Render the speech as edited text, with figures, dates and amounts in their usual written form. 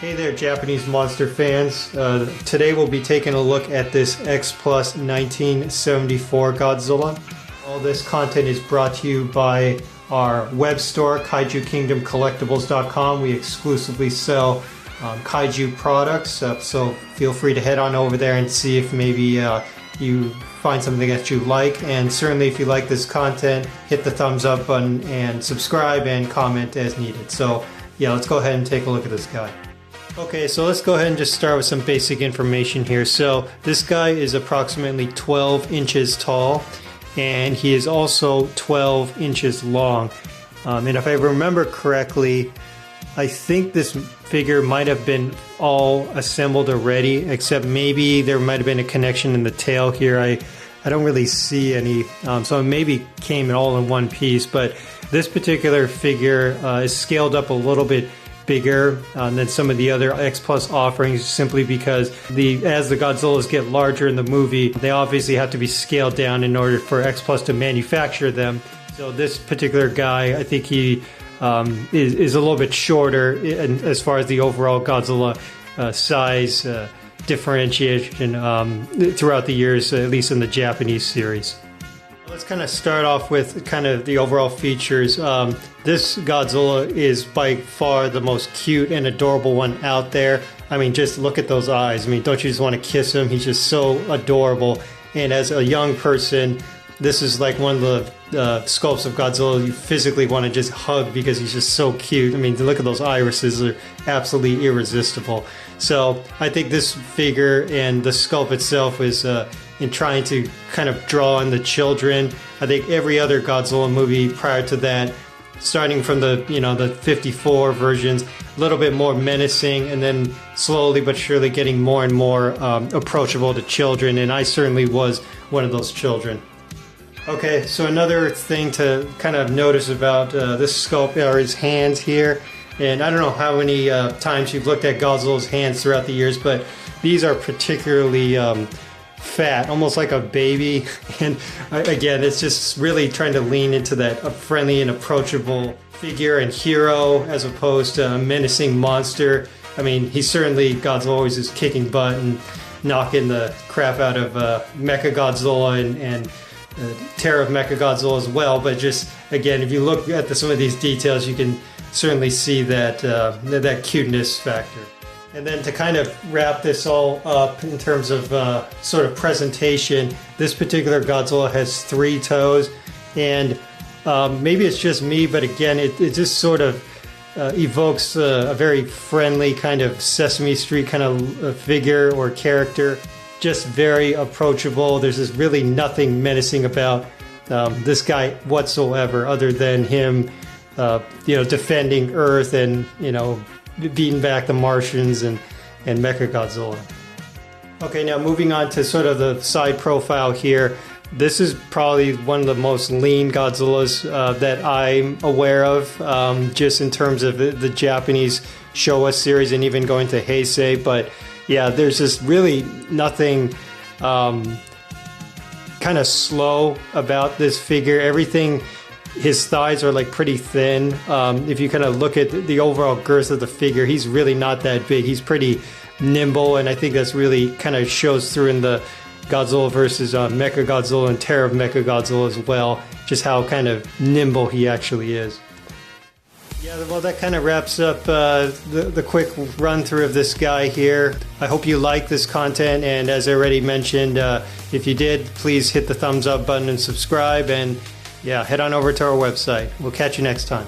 Hey there, Japanese monster fans. Today we'll be taking a look at this X-Plus 1974 Godzilla. All this content is brought to you by our web store, KaijuKingdomCollectibles.com. We exclusively sell Kaiju products, so feel free to head on over there and see if maybe you find something that you like. And certainly if you like this content, hit the thumbs up button and subscribe and comment as needed. So yeah, let's go ahead and take a look at this guy. Okay, so let's go ahead and just start with some basic information here. So this guy is approximately 12 inches tall, and he is also 12 inches long. And if I remember correctly, I think this figure might have been all assembled already, except maybe there might have been a connection in the tail here. I don't really see any, so it maybe came all in one piece, but this particular figure is scaled up a little bit bigger than some of the other X-Plus offerings, simply because as the Godzillas get larger in the movie, they obviously have to be scaled down in order for X-Plus to manufacture them. So this particular guy, I think he is a little bit shorter as far as the overall Godzilla size differentiation throughout the years, at least in the Japanese series. Let's kind of start off with kind of the overall features. This Godzilla is by far the most cute and adorable one out there. I mean, just look at those eyes. I mean, don't you just want to kiss him? He's just so adorable. And as a young person, this is like one of the sculpts of Godzilla you physically want to just hug because he's just so cute. I mean, look at those irises. They're absolutely irresistible. So I think this figure and the sculpt itself is in trying to kind of draw on the children. I think every other Godzilla movie prior to that, starting from the 54 versions, a little bit more menacing, and then slowly but surely getting more and more approachable to children, and I certainly was one of those children. Okay, so another thing to kind of notice about this sculpt are his hands here. And I don't know how many times you've looked at Godzilla's hands throughout the years, but these are particularly fat, almost like a baby. And again, it's just really trying to lean into that friendly and approachable figure and hero as opposed to a menacing monster. I mean, Godzilla always is kicking butt and knocking the crap out of Mechagodzilla and Terror of Mechagodzilla as well. But just, again, if you look at some of these details, you can certainly see that cuteness factor. And then to kind of wrap this all up in terms of sort of presentation, this particular Godzilla has 3 toes, and maybe it's just me, but again, it just sort of evokes a very friendly kind of Sesame Street kind of figure or character. Just very approachable. There's just really nothing menacing about this guy whatsoever, other than him defending Earth and beating back the Martians and Mechagodzilla. Okay, now moving on to sort of the side profile here. This is probably one of the most lean Godzillas that I'm aware of, just in terms of the Japanese Showa series and even going to Heisei. But yeah, there's just really nothing kind of slow about this figure. Everything, his thighs are like pretty thin. If you kind of look at the overall girth of the figure, he's really not that big. He's pretty nimble, and I think that's really kind of shows through in the Godzilla versus Mechagodzilla and Terror of Mechagodzilla as well, just how kind of nimble he actually is. Yeah, well, that kind of wraps up the quick run through of this guy here. I hope you like this content, and as I already mentioned, if you did, please hit the thumbs up button and subscribe, and yeah, head on over to our website. We'll catch you next time.